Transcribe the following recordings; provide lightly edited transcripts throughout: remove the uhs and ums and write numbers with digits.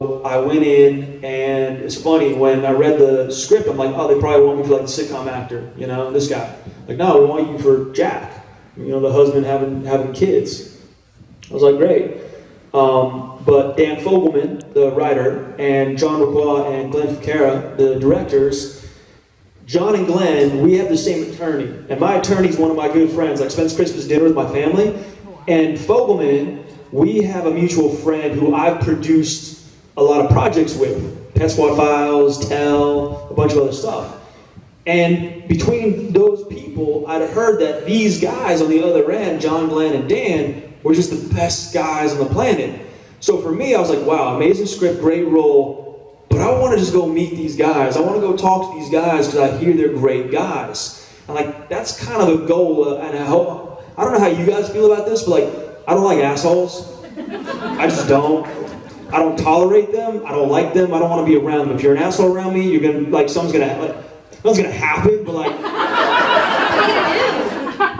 I went in, and it's funny, when I read the script, I'm like, oh, they probably want me for like the sitcom actor, you know, this guy. Like, no, we want you for Jack, you know, the husband having kids. I was like, great. But Dan Fogelman, the writer, and John Requa and Glenn Ficarra, the directors, John and Glenn, we have the same attorney. And my attorney's one of my good friends. Like, spends Christmas dinner with my family. And Fogelman, we have a mutual friend who I've produced a lot of projects with. Pet Squad Files, Tell, a bunch of other stuff. And between those people, I'd heard that these guys on the other end, John, Glenn, and Dan, were just the best guys on the planet. So for me, I was like, wow, amazing script, great role, but I want to just go meet these guys. I want to go talk to these guys because I hear they're great guys. And like, that's kind of a goal, and I don't know how you guys feel about this, but like, I don't like assholes. I just don't. I don't tolerate them. I don't like them. I don't want to be around them. If you're an asshole around me, you're gonna, like, something's gonna happen, but like,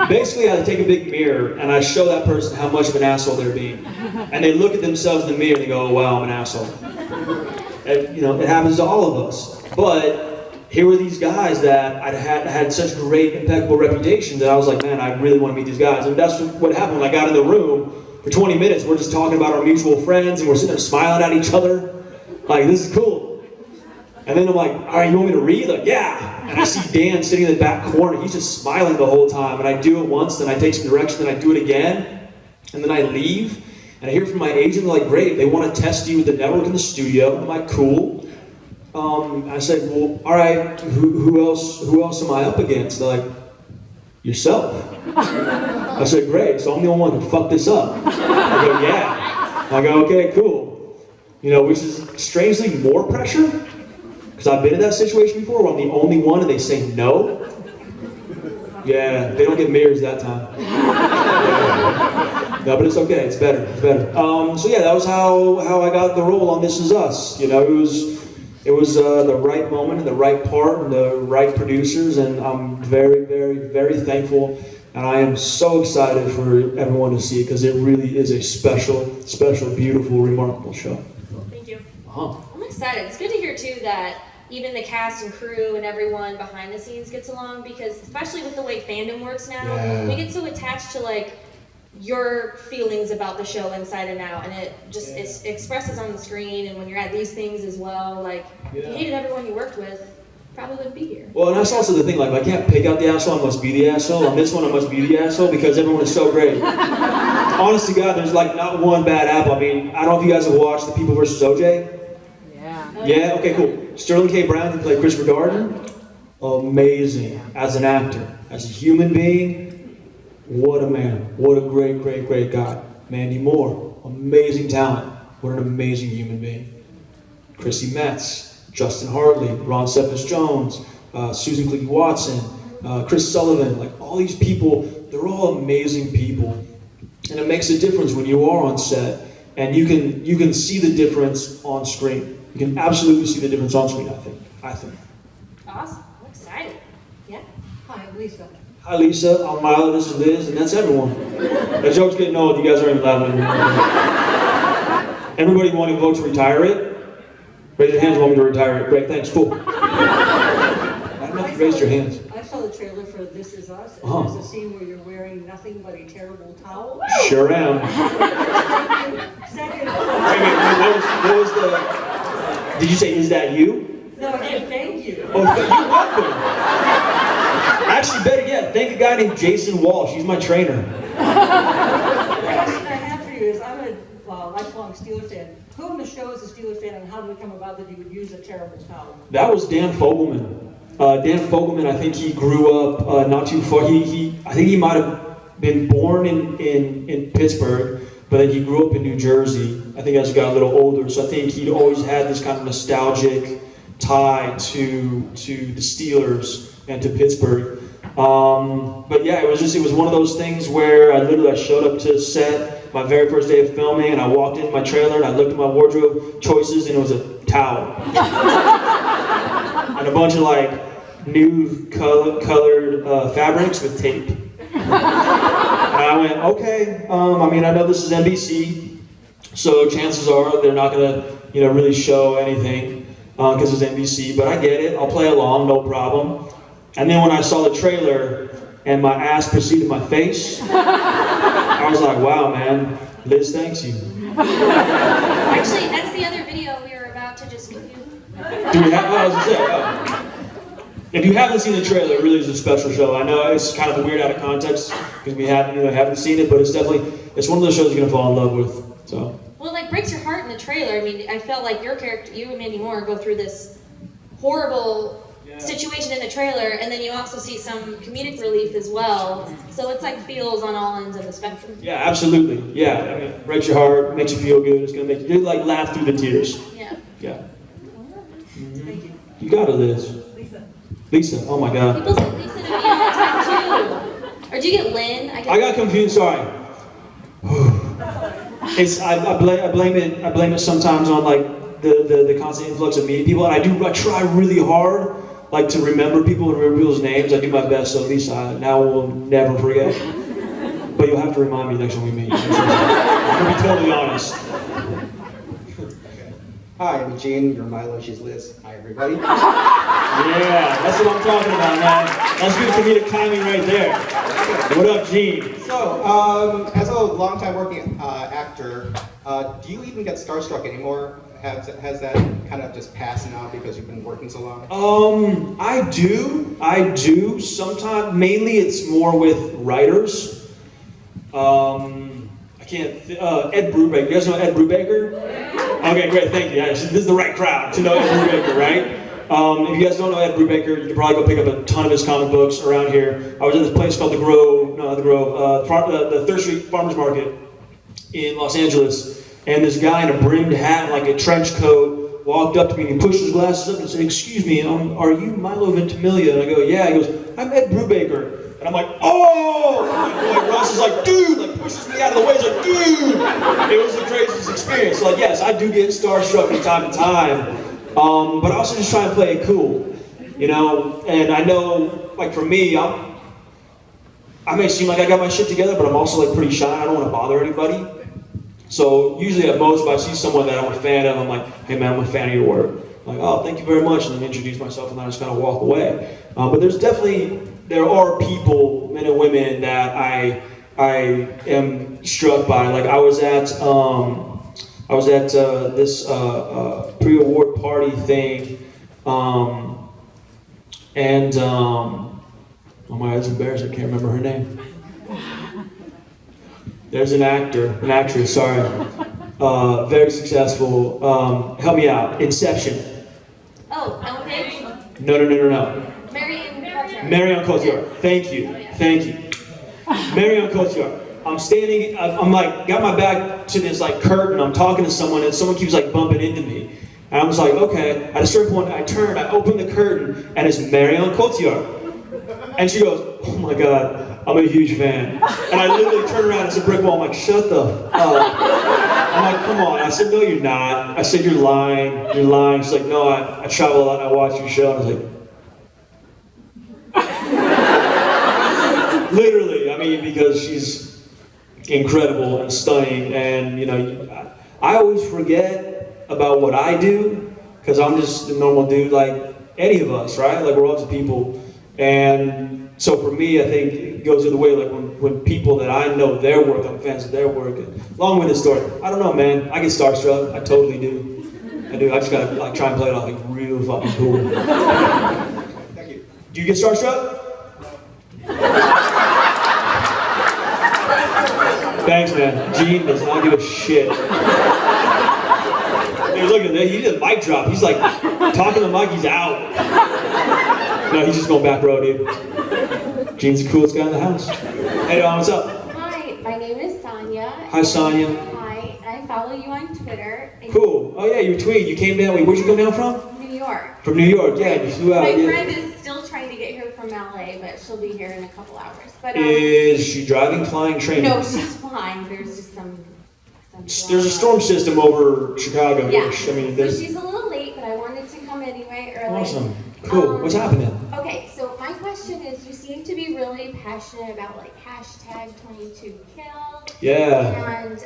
basically I take a big mirror and I show that person how much of an asshole they're being. And they look at themselves in the mirror and they go, oh, wow, I'm an asshole. And, you know, it happens to all of us. But here were these guys that I had such great, impeccable reputations that I was like, man, I really want to meet these guys. And that's what happened when I got in the room. For 20 minutes, we're just talking about our mutual friends and we're sitting there smiling at each other. Like, this is cool. And then I'm like, all right, you want me to read? Like, yeah. And I see Dan sitting in the back corner. He's just smiling the whole time. And I do it once, then I take some direction, then I do it again. And then I leave. And I hear from my agent, they're like, great, they want to test you with the network in the studio. I'm like, cool. I said, well, all right, who else am I up against? They're like, yourself. I said, great, so I'm the only one who fucked this up. I go, yeah. I go, okay, cool. You know, which is strangely more pressure, because I've been in that situation before where I'm the only one and they say no. Yeah, they don't get mirrors that time. Yeah. No, but it's okay, it's better, it's better. So yeah, that was how I got the role on This Is Us. You know, it was the right moment and the right part and the right producers, and I'm very, very, very thankful, and I am so excited for everyone to see it because it really is a special, special, beautiful, remarkable show. Thank you. I'm excited. It's good to hear too that even the cast and crew and everyone behind the scenes gets along, because especially with the way fandom works now, we get so attached to like your feelings about the show inside and out, and it just it expresses on the screen, and when you're at these things as well, like if you hated everyone you worked with, probably wouldn't be here. Well, and that's also the thing, like I can't pick out the asshole, I must be the asshole. On this one, I must be the asshole because everyone is so great. Honest to God, there's like not one bad apple. I mean, I don't know if you guys have watched The People vs. OJ. Yeah, okay, cool. Sterling K. Brown, who played Christopher Darden, amazing as an actor. As a human being, what a man. What a great, great, great guy. Mandy Moore, amazing talent. What an amazing human being. Chrissy Metz, Justin Hartley, Ron Cephas-Jones, Susan Cleary Watson, Chris Sullivan, like all these people, they're all amazing people. And it makes a difference when you are on set and you can see the difference on screen. You can absolutely see the difference on screen, I think. Awesome. I'm excited. Yeah. Hi, Lisa. Hi, Lisa. I'm Milo. This is Liz, and that's everyone. That joke's getting old. You guys aren't even laughing anymore. Everybody want to vote to retire it? Raise your hands. Want me to retire it? Great. Thanks. Cool. I don't know if you raised your hands. I saw the trailer for This Is Us, and there's a scene where you're wearing nothing but a terrible towel. Sure am. Second. What was the... Did you say, is that you? No, I said thank you. Oh, you're welcome. Actually, better yet, thank a guy named Jason Walsh. He's my trainer. The question I have for you is, I'm a lifelong Steelers fan. Who in the show is a Steelers fan, and how did it come about that you would use a terrible towel? That was Dan Fogelman. Dan Fogelman, I think he grew up not too far. I think he might have been born in Pittsburgh, but then he grew up in New Jersey. I think as he got a little older, so I think he'd always had this kind of nostalgic tie to the Steelers and to Pittsburgh. But yeah, it was one of those things where I showed up to set my very first day of filming, and I walked in my trailer and I looked at my wardrobe choices, and it was a towel and a bunch of like new colored fabrics with tape. And I went, okay. I mean, I know this is NBC, so chances are they're not gonna really show anything because it's NBC, but I get it. I'll play along, no problem. And then when I saw the trailer and my ass preceded my face, I was like, wow, man, Liz, thanks you. Actually, that's the other video we were about to just give you. Do we have? I was gonna say, if you haven't seen the trailer, it really is a special show. I know it's kind of weird out of context because we haven't seen it, but it's one of those shows you're gonna fall in love with. So. Well, it like breaks your heart in the trailer. I mean, I felt like your character, you and Mandy Moore, go through this horrible situation in the trailer, and then you also see some comedic relief as well. So it's like feels on all ends of the spectrum. Yeah, absolutely. Yeah, I mean, breaks your heart, makes you feel good. It's gonna make you like laugh through the tears. Yeah. Yeah. Thank you. You got it, Liz. Lisa. Oh my God. People say Lisa to me all the time too. Or do you get Lynn? I got confused. Sorry. I blame it sometimes on like the constant influx of meeting people, and I try really hard like to remember people's names. I do my best, so at least now we'll never forget. But you'll have to remind me next time we meet. To be totally honest. Hi, I'm Gene. You're Milo. She's Liz. Hi, everybody. Yeah, that's what I'm talking about, man. That's good comedic timing right there. What up, Gene? So, as a longtime working actor, do you even get starstruck anymore? Has that kind of just passed now because you've been working so long? I do. Sometimes, mainly it's more with writers. Ed Brubaker. You guys know Ed Brubaker? Okay, great, thank you. Yeah, this is the right crowd to know Ed Brubaker, right? If you guys don't know Ed Brubaker, you can probably go pick up a ton of his comic books around here. I was at this place called the Third Street Farmers Market in Los Angeles, and this guy in a brimmed hat and like a trench coat walked up to me and he pushed his glasses up and said, "Excuse me, are you Milo Ventimiglia?" And I go, "Yeah." He goes, "I'm Ed Brubaker." And I'm like, "Oh!" And like Ross is like, "Dude!" Like pushes me out of the way. He's like, "Dude!" It was the craziest experience. So, like, yes, I do get starstruck from time to time, but I also just try and play it cool, And I know, like for me, I may seem like I got my shit together, but I'm also like pretty shy. I don't want to bother anybody. So usually at most, if I see someone that I'm a fan of, I'm like, "Hey man, I'm a fan of your work." I'm like, "Oh, thank you very much," and then introduce myself, and then I just kind of walk away. But there are people, men and women, that I am struck by. Like I was at this pre-award party thing, and oh my God, it's embarrassing. I can't remember her name. There's an actress, sorry. Very successful. Help me out. Inception. Oh, Ellen Page? No. Marion Cotillard. Thank you. Marion Cotillard. I'm standing, I'm like, got my back to this like curtain, I'm talking to someone and someone keeps like bumping into me. And I was like, okay. At a certain point, I turned, I opened the curtain, and it's Marion Cotillard. And she goes, "Oh my God, I'm a huge fan." And I literally turned around, it's a brick wall, I'm like, "Shut the fuck up." I'm like, "Come on." I said, "No, you're not." I said, "You're lying. She's like, "No, I travel a lot, I watch your show." And I was like, literally, I mean, because she's incredible and stunning, and I always forget about what I do, because I'm just a normal dude like any of us, right? Like we're all just people. And so for me, I think it goes the other way, like when people that I know their work, I'm fans of their work. Long-winded story. I don't know, man. I get starstruck. I totally do. I just gotta like try and play it off like real fucking cool. Thank you. Do you get starstruck? Thanks, man. Gene does not give a shit. Dude, look at that. He did a mic drop. He's like talking to the mic. He's out. No, he's just going back row, dude. Gene's the coolest guy in the house. Hey, Don, what's up? Hi, my name is Sonia. Hi, Sonia. Hi, I follow you on Twitter. Cool. Oh, yeah, you tweet. You came down. Wait, where'd you come down from? New York. From New York, yeah. You flew out. My Yeah. friend is still trying to get here from LA, but she'll be here in a couple hours. But Is she driving, flying, training? no, she's fine. There's just some There's a storm system over Chicago. Yeah. I mean, So there's... she's a little late, but I wanted to come anyway early. Awesome. Cool. What's happening? Okay, so my question is, you seem to be really passionate about like hashtag 22kill. Yeah. And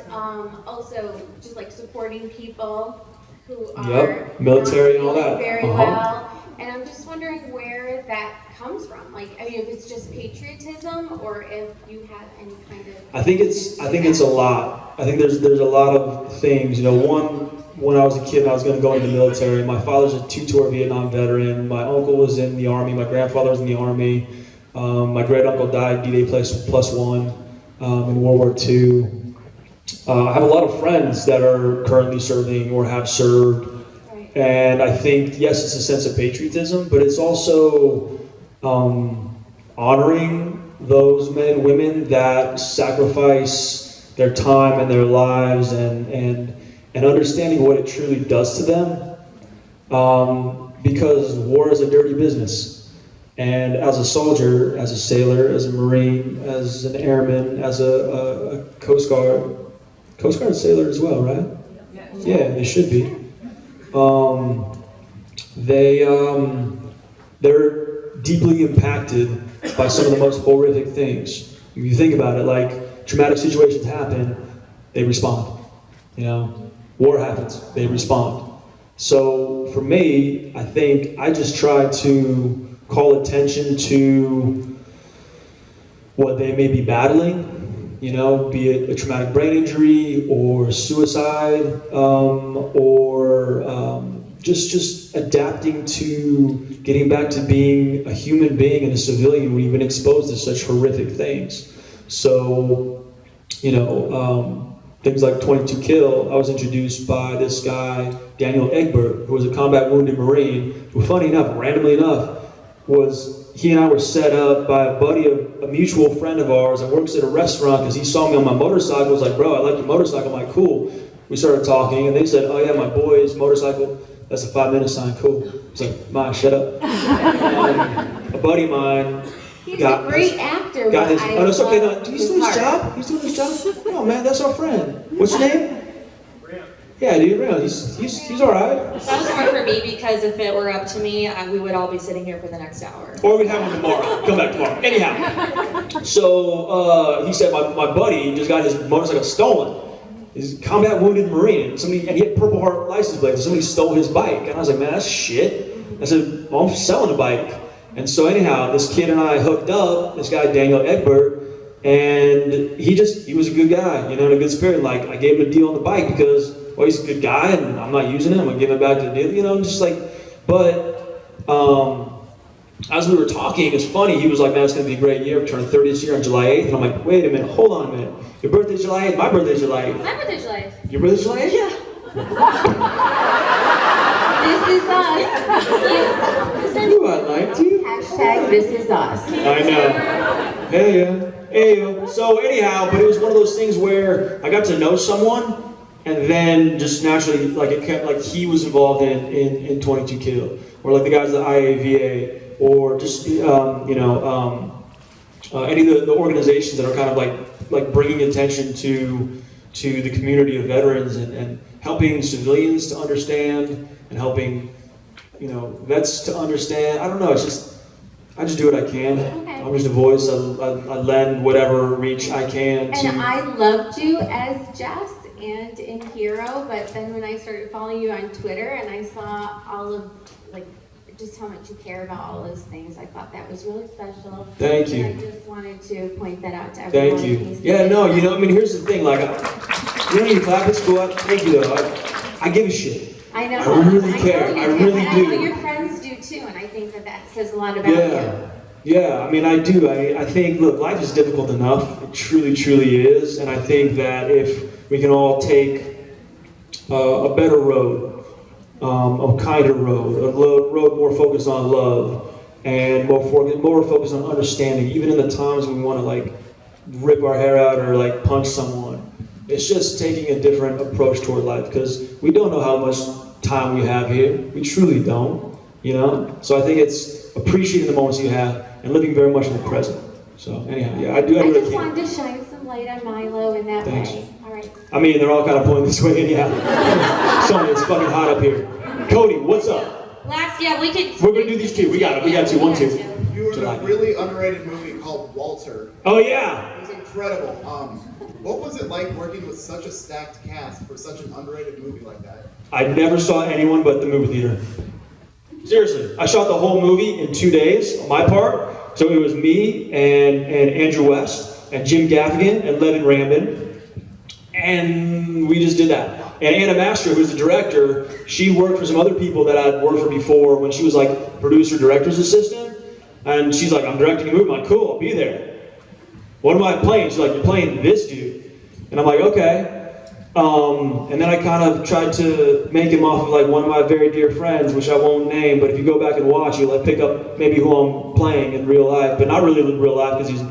also just like supporting people. who are Yep, military and all not that. doing very well. And I'm just wondering where that comes from. Like, I mean, if it's just patriotism, or if you have any kind of. I think it's a lot. I think there's a lot of things. You know, one, when I was a kid and I was going to go into the military, my father's a two-tour Vietnam veteran. My uncle was in the Army. My grandfather was in the Army. My great-uncle died D-Day plus one in World War II. I have a lot of friends that are currently serving or have served. Right. And I think, yes, it's a sense of patriotism, but it's also honoring those men and women that sacrifice their time and their lives and understanding what it truly does to them. Because war is a dirty business. And as a soldier, as a sailor, as a Marine, as an airman, as a Coast Guard sailor as well, right? Yeah, they should be. They're deeply impacted by some of the most horrific things. If you think about it, like traumatic situations happen, they respond. You know, war happens, they respond. So for me, I think I just try to call attention to what they may be battling. You know, be it a traumatic brain injury or suicide, or just adapting to getting back to being a human being and a civilian when you've been exposed to such horrific things. So, you know, things like 22 Kill, I was introduced by this guy, Daniel Egbert, who was a combat wounded Marine, who, funny enough, randomly enough, he and I were set up by a buddy of a mutual friend of ours that works at a restaurant because he saw me on my motorcycle. He was like, bro, I like your motorcycle. I'm like, cool. We started talking and they said, oh yeah, my boy's motorcycle, that's a 5-minute sign, cool. I was like, Ma, shut up. A buddy of mine He's a great actor. got his, oh, that's okay, no, he's doing his job. He's doing his job. No, man, that's our friend. What's your name? Yeah, dude, Ram, he's all right. That was hard for me because if it were up to me, we would all be sitting here for the next hour. Or we'd have him tomorrow. Come back tomorrow. Anyhow, so he said my buddy just got his motorcycle stolen. He's a combat wounded Marine. And he had Purple Heart license plate. Somebody stole his bike, and I was like, man, that's shit. I said, well, I'm selling a bike. And so anyhow, this kid and I hooked up. This guy Daniel Egbert. And he was a good guy, you know, in a good spirit. Like, I gave him a deal on the bike because, well, he's a good guy and I'm not using it. I'm going to give him back to the deal, you know, just like, but as we were talking, it's funny, he was like, man, it's going to be a great year. I'm turning 30 this year on July 8th. And I'm like, wait a minute, hold on a minute. Your birthday's July 8th, my birthday's July 8th. My birthday's July 8th. Your birthday's July 8th? Yeah. This is us. I knew I'd like you. Hashtag this is us. I know. Hey, yeah. Hey, so anyhow, but it was one of those things where I got to know someone, and then just naturally, like it kept, like he was involved in 22 Kill, or like the guys at IAVA, or just any of the organizations that are kind of like bringing attention to the community of veterans and helping civilians to understand and helping vets to understand. I don't know. It's just. I just do what I can. Okay. I'm just a voice. I lend whatever reach I can to. And I loved you as Jess and in Hero, but then when I started following you on Twitter and I saw all of, like, just how much you care about all those things, I thought that was really special. Thank you. And I just wanted to point that out to everyone. Thank you. Yeah, no, I mean, here's the thing. Like, you don't need to clap at school. Thank you, though. I give a shit. I know. I really care. I really do. I know your friends do too, and I think that says a lot about you. Yeah, I mean, I do. I think, look, life is difficult enough. It truly, truly is. And I think that if we can all take a better road, a kinder road, a road more focused on love, and more focused on understanding, even in the times when we want to, like, rip our hair out or, like, punch someone. It's just taking a different approach toward life, because we don't know how much time we have here. We truly don't, So I think it's appreciating the moments you have and living very much in the present. So anyhow, yeah, I do. I really just can. wanted to shine some light on Milo in that Thanks. way. All right. I mean, they're all kind of pointing this way anyhow. Sorry, it's fucking hot up here. Cody, what's up? We could. We're gonna do these two. We got it. We got two. 1, 2. You were in a really underrated movie called Walter. Oh yeah. It was incredible. What was it like working with such a stacked cast for such an underrated movie like that? I never saw anyone but the movie theater. Seriously, I shot the whole movie in 2 days on my part. So it was me and Andrew West and Jim Gaffigan and Levin Rambin. And we just did that. And Anna Mastro, who's the director, she worked for some other people that I'd worked for before when she was like producer, director's assistant. And she's like, I'm directing a movie. I'm like, cool, I'll be there. What am I playing? She's like, you're playing this dude. And I'm like, okay. And then I kind of tried to make him off of like one of my very dear friends, which I won't name, but if you go back and watch, you'll like pick up maybe who I'm playing in real life, but not really in real life because he's,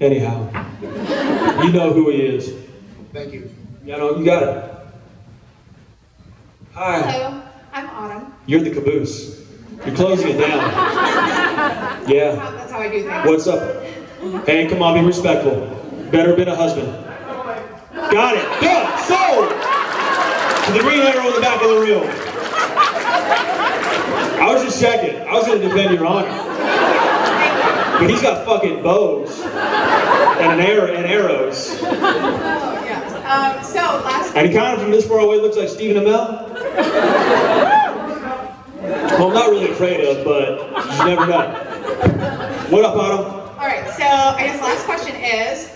anyhow. You know who he is. Thank you. You know, you got it. Hi. Hello, I'm Autumn. You're the caboose. You're closing it down. Yeah. That's how I do things. What's up? Hey, come on, be respectful. Better been a husband. Got it. Done. Sold. To the green arrow in the back of the reel. I was just checking. I was going to defend your honor. But he's got fucking bows and arrows. Oh, yeah. So last. And he kind of from this far away looks like Stephen Amell. Well, I'm not really afraid of, but you never know. What up, Autumn? All right. So I guess last question is,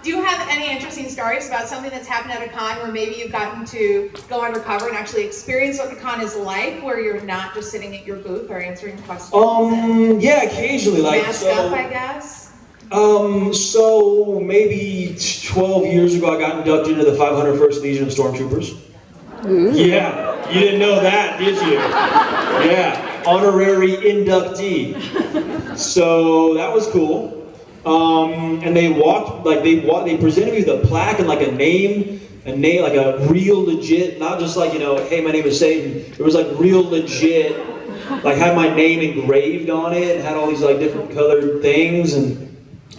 do you have any interesting stories about something that's happened at a con where maybe you've gotten to go undercover and actually experience what the con is like, where you're not just sitting at your booth or answering questions? Yeah, occasionally, like masked up, I guess. So maybe 12 years ago, I got inducted into the 501st Legion of Stormtroopers. Ooh. Yeah, you didn't know that, did you? Yeah, honorary inductee. So that was cool. And they presented me with a plaque and like a name, like a real legit, not just like, you know, hey, my name is Satan. It was like real legit, like had my name engraved on it, and had all these like different colored things, and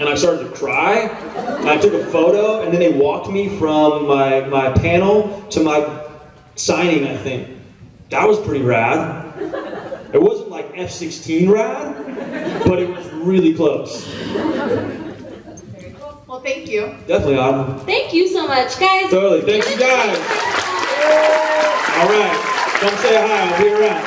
I started to cry. And I took a photo, and then they walked me from my panel to my signing, I think. That was pretty rad. It wasn't like F-16 rad, but it was really close. Very cool. Well, thank you. Definitely, Autumn. Thank you so much, guys. Totally. Thank you, guys. All right. Come say hi. I'll be around.